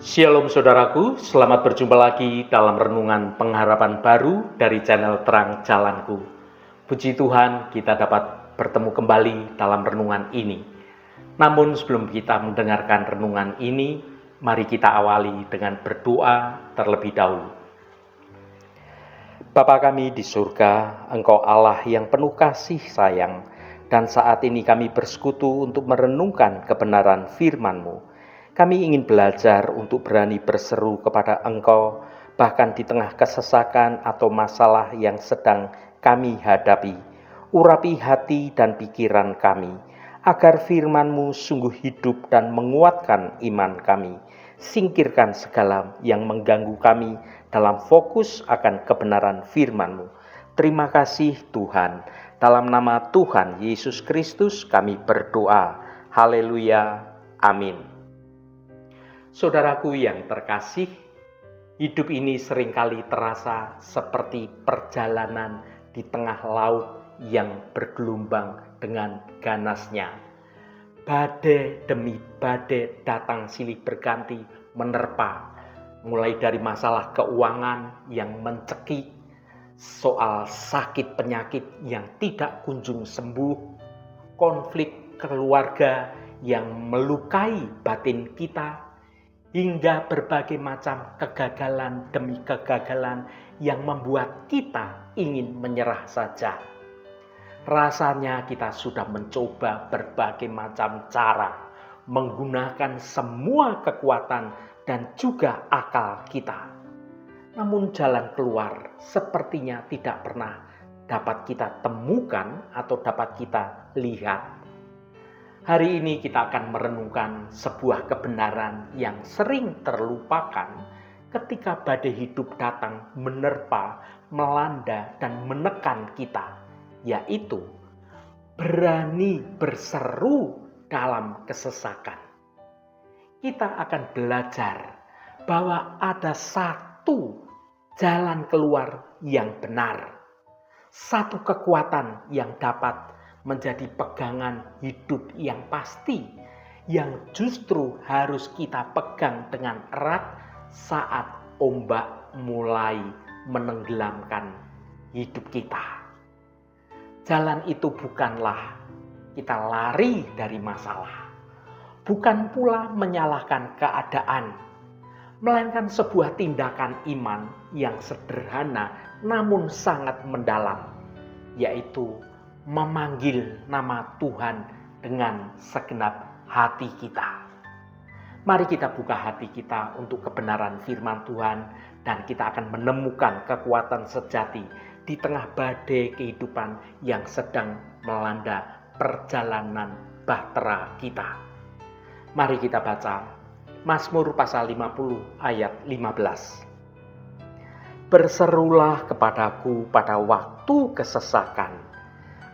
Shalom saudaraku, selamat berjumpa lagi dalam renungan pengharapan baru dari channel Terang Jalanku. Puji Tuhan, kita dapat bertemu kembali dalam renungan ini. Namun sebelum kita mendengarkan renungan ini, mari kita awali dengan berdoa terlebih dahulu. Bapa kami di surga, Engkau Allah yang penuh kasih sayang, dan saat ini kami bersekutu untuk merenungkan kebenaran firman-Mu. Kami ingin belajar untuk berani berseru kepada Engkau, bahkan di tengah kesesakan atau masalah yang sedang kami hadapi. Urapi hati dan pikiran kami, agar firman-Mu sungguh hidup dan menguatkan iman kami. Singkirkan segala yang mengganggu kami dalam fokus akan kebenaran firman-Mu. Terima kasih Tuhan. Dalam nama Tuhan Yesus Kristus kami berdoa. Haleluya. Amin. Saudaraku yang terkasih, hidup ini seringkali terasa seperti perjalanan di tengah laut yang bergelombang dengan ganasnya. Badai demi badai datang silih berganti menerpa, mulai dari masalah keuangan yang mencekik, soal sakit penyakit yang tidak kunjung sembuh, konflik keluarga yang melukai batin kita, hingga berbagai macam kegagalan demi kegagalan yang membuat kita ingin menyerah saja. Rasanya kita sudah mencoba berbagai macam cara, menggunakan semua kekuatan dan juga akal kita. Namun jalan keluar sepertinya tidak pernah dapat kita temukan atau dapat kita lihat. Hari ini kita akan merenungkan sebuah kebenaran yang sering terlupakan ketika badai hidup datang menerpa, melanda, dan menekan kita, yaitu berani berseru dalam kesesakan. Kita akan belajar bahwa ada satu jalan keluar yang benar, satu kekuatan yang dapat menjadi pegangan hidup yang pasti, yang justru harus kita pegang dengan erat saat ombak mulai menenggelamkan hidup kita. Jalan itu bukanlah kita lari dari masalah, bukan pula menyalahkan keadaan, melainkan sebuah tindakan iman yang sederhana namun sangat mendalam, yaitu memanggil nama Tuhan dengan segenap hati kita. Mari kita buka hati kita untuk kebenaran firman Tuhan, dan kita akan menemukan kekuatan sejati di tengah badai kehidupan yang sedang melanda perjalanan bahtera kita. Mari kita baca Mazmur pasal 50 ayat 15. Berserulah kepadaku pada waktu kesesakan.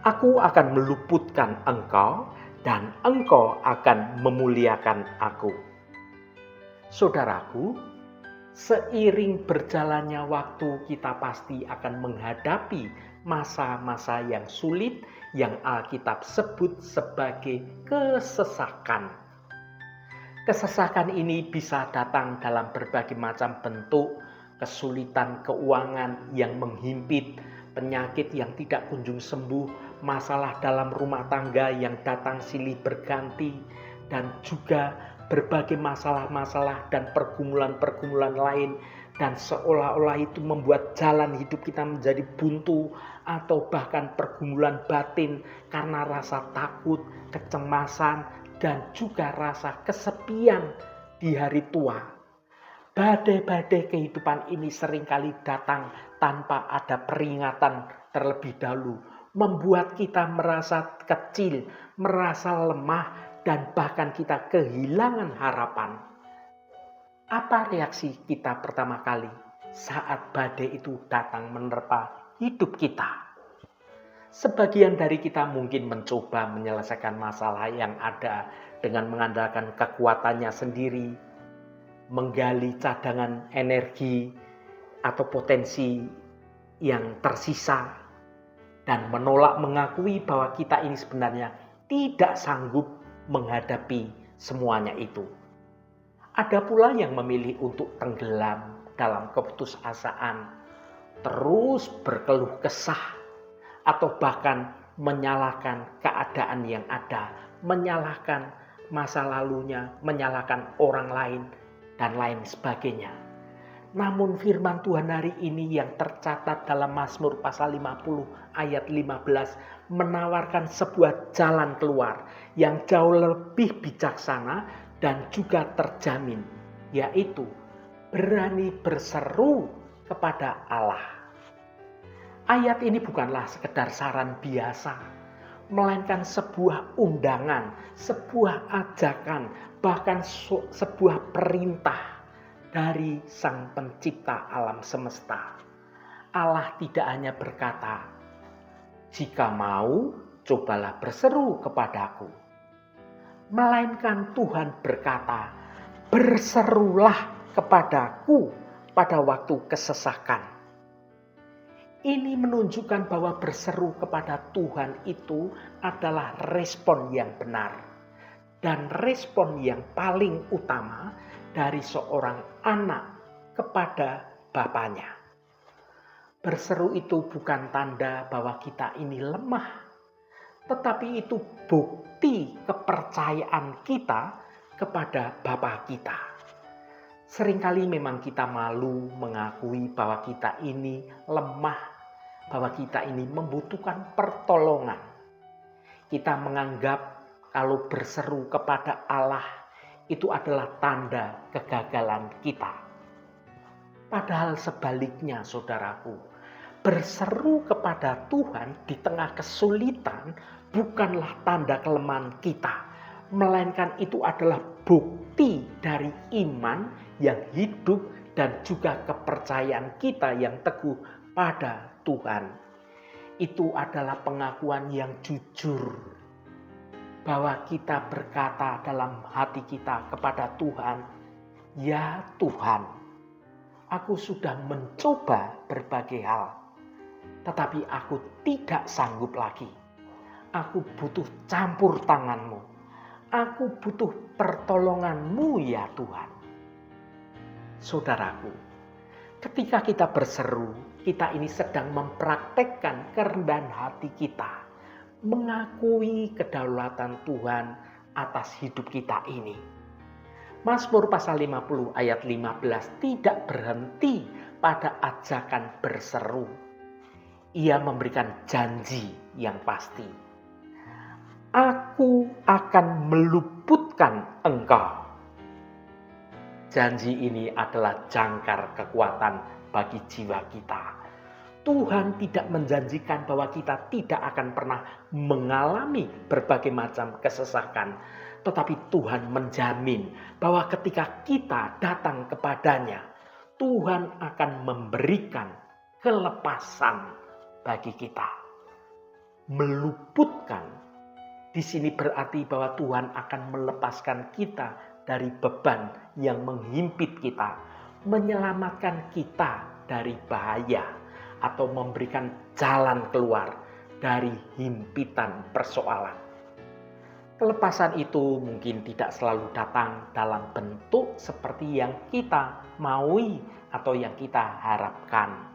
Aku akan meluputkan engkau dan engkau akan memuliakan aku. Saudaraku, seiring berjalannya waktu kita pasti akan menghadapi masa-masa yang sulit yang Alkitab sebut sebagai kesesakan. Kesesakan ini bisa datang dalam berbagai macam bentuk, kesulitan keuangan yang menghimpit, penyakit yang tidak kunjung sembuh, masalah dalam rumah tangga yang datang silih berganti, dan juga berbagai masalah-masalah dan pergumulan-pergumulan lain, dan seolah-olah itu membuat jalan hidup kita menjadi buntu, atau bahkan pergumulan batin karena rasa takut, kecemasan, dan juga rasa kesepian di hari tua. Badai-badai kehidupan ini seringkali datang tanpa ada peringatan terlebih dahulu, membuat kita merasa kecil, merasa lemah, dan bahkan kita kehilangan harapan. Apa reaksi kita pertama kali saat badai itu datang menerpa hidup kita? Sebagian dari kita mungkin mencoba menyelesaikan masalah yang ada dengan mengandalkan kekuatannya sendiri, menggali cadangan energi atau potensi yang tersisa, dan menolak mengakui bahwa kita ini sebenarnya tidak sanggup menghadapi semuanya itu. Ada pula yang memilih untuk tenggelam dalam keputusasaan, terus berkeluh kesah, atau bahkan menyalahkan keadaan yang ada, menyalahkan masa lalunya, menyalahkan orang lain, dan lain sebagainya. Namun firman Tuhan hari ini yang tercatat dalam Mazmur pasal 50 ayat 15 menawarkan sebuah jalan keluar yang jauh lebih bijaksana dan juga terjamin, yaitu berani berseru kepada Allah. Ayat ini bukanlah sekedar saran biasa, melainkan sebuah undangan, sebuah ajakan, bahkan sebuah perintah dari Sang Pencipta alam semesta. Allah tidak hanya berkata, "Jika mau, cobalah berseru kepadaku." Melainkan Tuhan berkata, "Berserulah kepadaku pada waktu kesesakan." Ini menunjukkan bahwa berseru kepada Tuhan itu adalah respon yang benar dan respon yang paling utama dari seorang anak kepada bapaknya. Berseru itu bukan tanda bahwa kita ini lemah, tetapi itu bukti kepercayaan kita kepada Bapa kita. Seringkali memang kita malu mengakui bahwa kita ini lemah, bahwa kita ini membutuhkan pertolongan. Kita menganggap kalau berseru kepada Allah itu adalah tanda kegagalan kita. Padahal sebaliknya, saudaraku, berseru kepada Tuhan di tengah kesulitan bukanlah tanda kelemahan kita, melainkan itu adalah bukti dari iman yang hidup dan juga kepercayaan kita yang teguh pada Tuhan. Itu adalah pengakuan yang jujur bahwa kita berkata dalam hati kita kepada Tuhan, "Ya Tuhan, aku sudah mencoba berbagai hal, tetapi aku tidak sanggup lagi. Aku butuh campur tangan-Mu. Aku butuh pertolongan-Mu ya Tuhan." Saudaraku, ketika kita berseru, kita ini sedang mempraktekkan kerendahan hati kita, mengakui kedaulatan Tuhan atas hidup kita ini. Mazmur pasal 50 ayat 15 tidak berhenti pada ajakan berseru. Ia memberikan janji yang pasti. "Aku akan meluputkan engkau." Janji ini adalah jangkar kekuatan bagi jiwa kita. Tuhan tidak menjanjikan bahwa kita tidak akan pernah mengalami berbagai macam kesesakan. Tetapi Tuhan menjamin bahwa ketika kita datang kepadanya, Tuhan akan memberikan kelepasan bagi kita. Meluputkan di sini berarti bahwa Tuhan akan melepaskan kita dari beban yang menghimpit kita, menyelamatkan kita dari bahaya, atau memberikan jalan keluar dari himpitan persoalan. Kelepasan itu mungkin tidak selalu datang dalam bentuk seperti yang kita maui atau yang kita harapkan.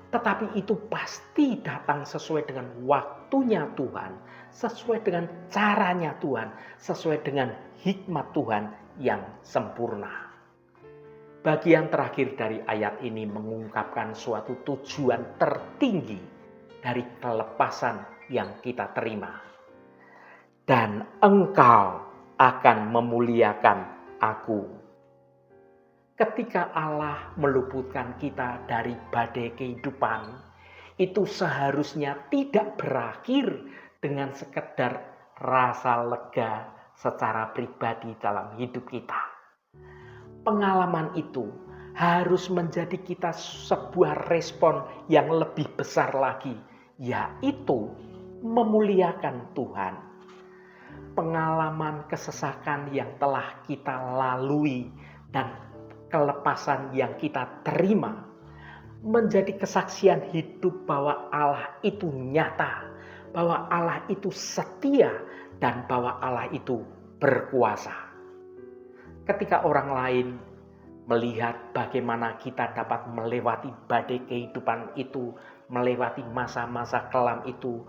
Tetapi itu pasti datang sesuai dengan waktunya Tuhan, sesuai dengan caranya Tuhan, sesuai dengan hikmat Tuhan yang sempurna. Bagian terakhir dari ayat ini mengungkapkan suatu tujuan tertinggi dari kelepasan yang kita terima. "Dan engkau akan memuliakan aku." Ketika Allah meluputkan kita dari badai kehidupan, itu seharusnya tidak berakhir dengan sekedar rasa lega secara pribadi dalam hidup kita. Pengalaman itu harus menjadi kita sebuah respon yang lebih besar lagi, yaitu memuliakan Tuhan. Pengalaman kesesakan yang telah kita lalui dan kelepasan yang kita terima menjadi kesaksian hidup bahwa Allah itu nyata, bahwa Allah itu setia, dan bahwa Allah itu berkuasa. ketika orang lain melihat bagaimana kita dapat melewati badai kehidupan itu, melewati masa-masa kelam itu,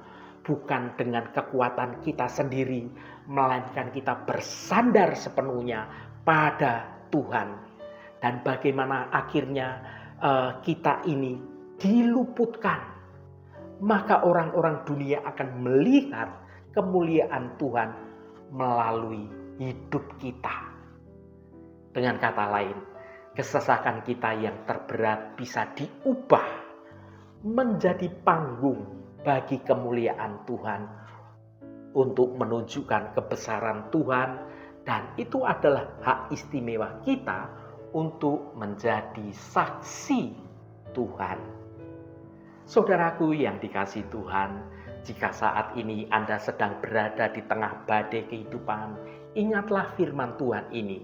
bukan dengan kekuatan kita sendiri, melainkan kita bersandar sepenuhnya pada Tuhan. Dan bagaimana akhirnya kita ini diluputkan, maka orang-orang dunia akan melihat kemuliaan Tuhan melalui hidup kita. Dengan kata lain, kesesakan kita yang terberat bisa diubah menjadi panggung bagi kemuliaan Tuhan untuk menunjukkan kebesaran Tuhan, dan itu adalah hak istimewa kita untuk menjadi saksi Tuhan. Saudaraku yang dikasihi Tuhan, jika saat ini Anda sedang berada di tengah badai kehidupan, ingatlah firman Tuhan ini.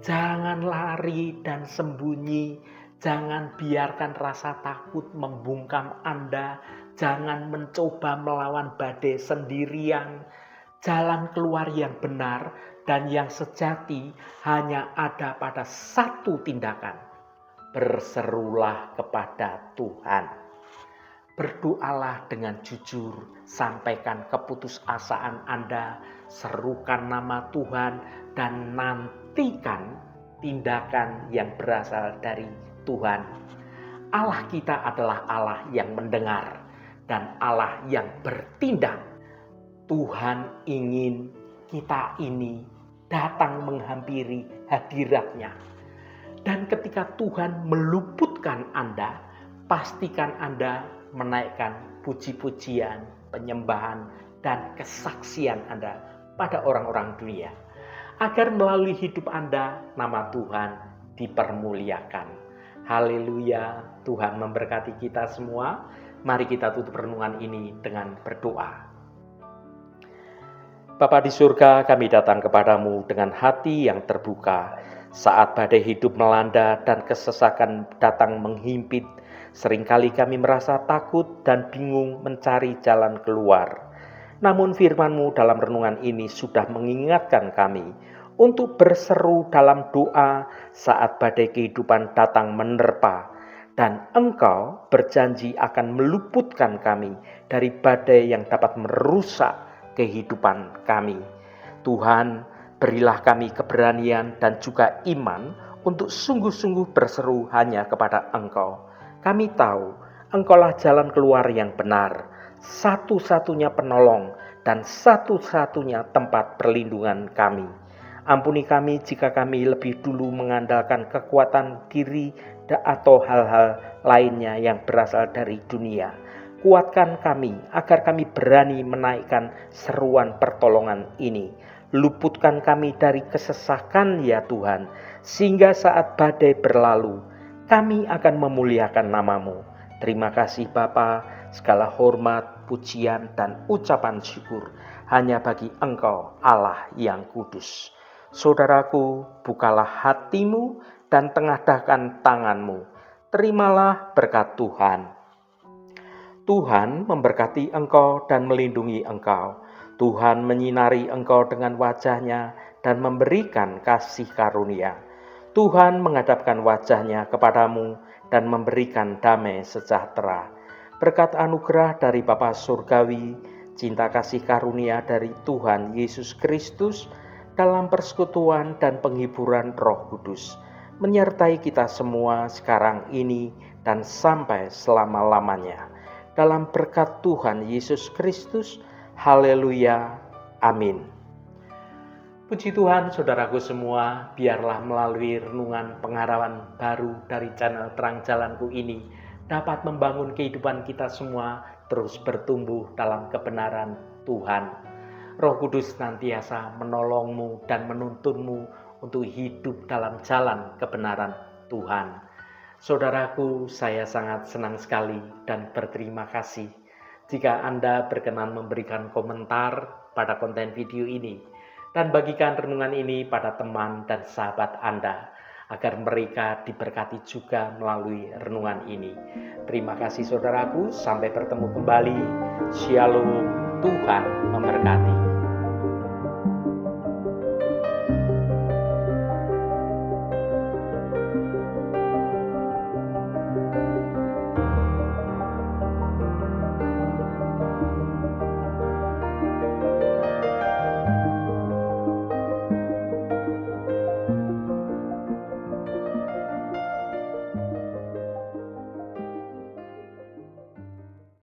Jangan lari dan sembunyi, jangan biarkan rasa takut membungkam Anda, jangan mencoba melawan badai sendirian. Jalan keluar yang benar dan yang sejati hanya ada pada satu tindakan. Berserulah kepada Tuhan. Berdoalah dengan jujur, sampaikan keputusasaan Anda, serukan nama Tuhan, dan nantikan tindakan yang berasal dari Tuhan. Allah kita adalah Allah yang mendengar dan Allah yang bertindak. Tuhan ingin kita ini datang menghampiri hadirat-Nya. Dan ketika Tuhan meluputkan Anda, pastikan Anda menaikkan puji-pujian, penyembahan, dan kesaksian Anda pada orang-orang dunia. Agar melalui hidup Anda, nama Tuhan dipermuliakan. Haleluya, Tuhan memberkati kita semua. Mari kita tutup renungan ini dengan berdoa. Bapa di surga, kami datang kepadamu dengan hati yang terbuka. Saat badai hidup melanda dan kesesakan datang menghimpit, seringkali kami merasa takut dan bingung mencari jalan keluar. Namun firman-Mu dalam renungan ini sudah mengingatkan kami untuk berseru dalam doa saat badai kehidupan datang menerpa. Dan Engkau berjanji akan meluputkan kami dari badai yang dapat merusak kehidupan kami. Tuhan, berilah kami keberanian dan juga iman untuk sungguh-sungguh berseru hanya kepada Engkau. Kami tahu Engkaulah jalan keluar yang benar, satu-satunya penolong dan satu-satunya tempat perlindungan kami. Ampuni kami jika kami lebih dulu mengandalkan kekuatan diri atau hal-hal lainnya yang berasal dari dunia. Kuatkan kami agar kami berani menaikkan seruan pertolongan ini. Luputkan kami dari kesesakan ya Tuhan, sehingga saat badai berlalu, kami akan memuliakan nama-Mu. Terima kasih Bapa, segala hormat, pujian, dan ucapan syukur hanya bagi Engkau Allah yang kudus. Saudaraku, bukalah hatimu dan tengadahkan tanganmu. Terimalah berkat Tuhan. Tuhan memberkati engkau dan melindungi engkau. Tuhan menyinari engkau dengan wajah-Nya dan memberikan kasih karunia. Tuhan menghadapkan wajah-Nya kepadamu dan memberikan damai sejahtera. Berkat anugerah dari Bapa Surgawi, cinta kasih karunia dari Tuhan Yesus Kristus, dalam persekutuan dan penghiburan Roh Kudus, menyertai kita semua sekarang ini dan sampai selama-lamanya. Dalam berkat Tuhan Yesus Kristus, haleluya, amin. Puji Tuhan, saudaraku semua, biarlah melalui renungan pengharapan baru dari channel Terang Jalanku ini dapat membangun kehidupan kita semua terus bertumbuh dalam kebenaran Tuhan. Roh Kudus senantiasa menolongmu dan menuntunmu untuk hidup dalam jalan kebenaran Tuhan. Saudaraku, saya sangat senang sekali dan berterima kasih jika Anda berkenan memberikan komentar pada konten video ini dan bagikan renungan ini pada teman dan sahabat Anda agar mereka diberkati juga melalui renungan ini. Terima kasih saudaraku, sampai bertemu kembali. Shalom, Tuhan memberkati.